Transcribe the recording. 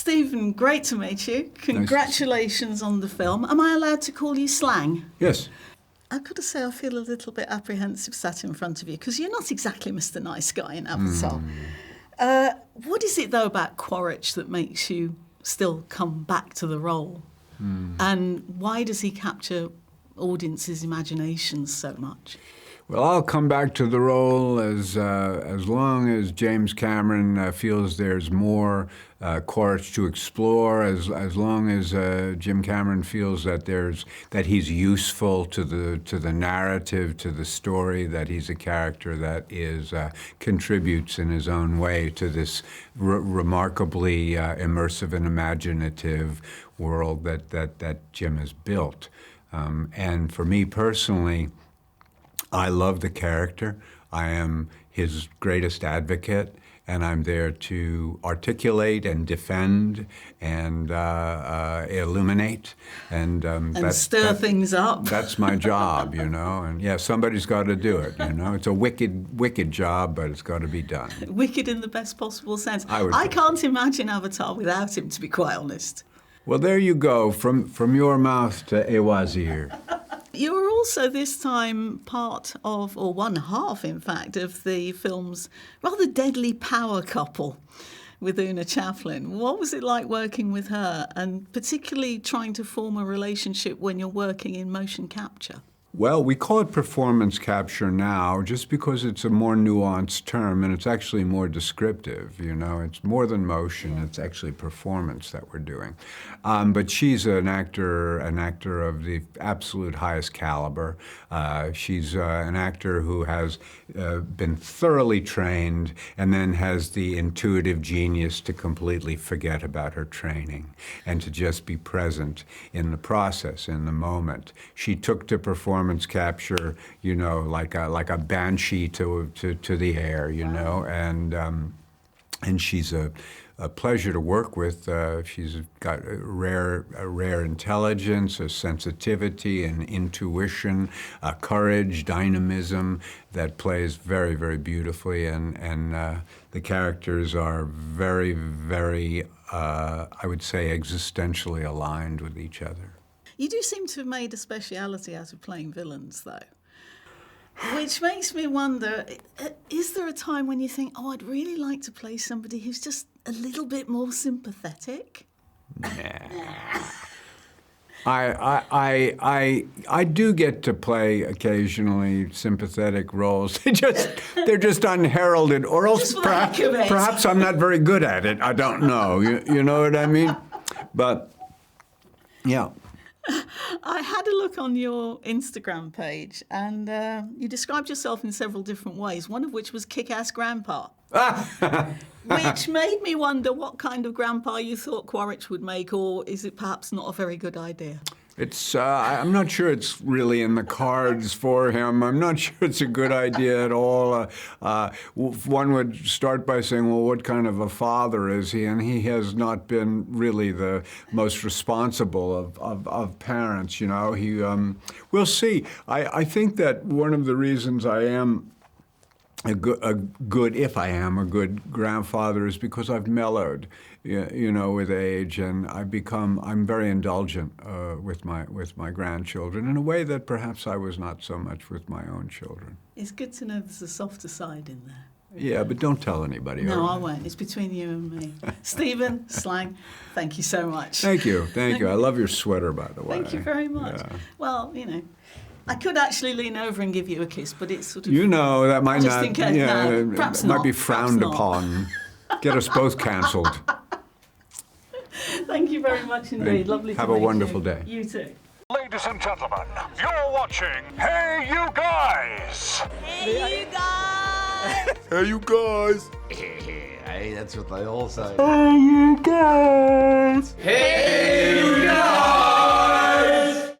Stephen, great to meet you. Congratulations on the film. Am I allowed to call you Slang? Yes. I've got to say I feel a little bit apprehensive sat in front of you because you're not exactly Mr. Nice Guy in Avatar. What is it, though, about Quaritch that makes you still come back to the role? And why does he capture audiences' imaginations so much? Well, I'll come back to the role as long as James Cameron feels there's more Quaritch to explore, as long as Jim Cameron feels that he's useful to the narrative, to the story, that he's a character that contributes in his own way to this remarkably immersive and imaginative world that Jim has built. And for me personally, I love the character. I am his greatest advocate, and I'm there to articulate and defend and illuminate and stir things up. That's my job, you know. And yeah, somebody's got to do it. You know, it's a wicked job, but it's got to be done. Wicked in the best possible sense. I can't imagine Avatar without him, to be quite honest. Well, there you go, from your mouth to Ewa's ear. You were also this time part of, or one half, in fact, of the film's rather deadly power couple with Una Chaplin. What was it like working with her, and particularly trying to form a relationship when you're working in motion capture? Well, we call it performance capture now just because it's a more nuanced term and it's actually more descriptive, you know. It's more than motion, it's actually performance that we're doing. But she's an actor of the absolute highest caliber. She's an actor who has been thoroughly trained and then has the intuitive genius to completely forget about her training and to just be present in the process, in the moment. She took to performance capture, you know, like a banshee to the air, you know, and she's a pleasure to work with. She's got a rare intelligence, a sensitivity, an intuition, a courage, dynamism that plays very, very beautifully, and the characters are very, very, I would say, existentially aligned with each other. You do seem to have made a speciality out of playing villains, though. Which makes me wonder, is there a time when you think, oh, I'd really like to play somebody who's just a little bit more sympathetic? Nah. I do get to play occasionally sympathetic roles. They're just unheralded, or else perhaps I'm not very good at it. I don't know. You know what I mean? But yeah. I had a look on your Instagram page, and you described yourself in several different ways, one of which was kick-ass grandpa. Which made me wonder what kind of grandpa you thought Quaritch would make, or is it perhaps not a very good idea? It's, I'm not sure it's really in the cards for him. I'm not sure it's a good idea at all. One would start by saying, well, what kind of a father is he? And he has not been really the most responsible of parents, you know. We'll see. I think that one of the reasons I am if I am a good grandfather, is because I've mellowed, you know, with age, and I'm very indulgent with my grandchildren in a way that perhaps I was not so much with my own children. It's good to know there's a softer side in there. Yeah, but don't tell anybody. No, I won't. It's between you and me. Stephen, Slang, thank you so much. Thank you. I love your sweater, by the way. Thank you very much. Yeah. Well, you know, I could actually lean over and give you a kiss, but it's sort of... You know, that might just not... in case, no, perhaps might not, be frowned upon. Get us both cancelled. Thank you very much indeed. Lovely to meet you. Have a wonderful day. You too. Ladies and gentlemen, you're watching Hey You Guys! Hey, you guys! Hey you guys! Hey, that's what they all say. Hey you guys! Hey, you guys!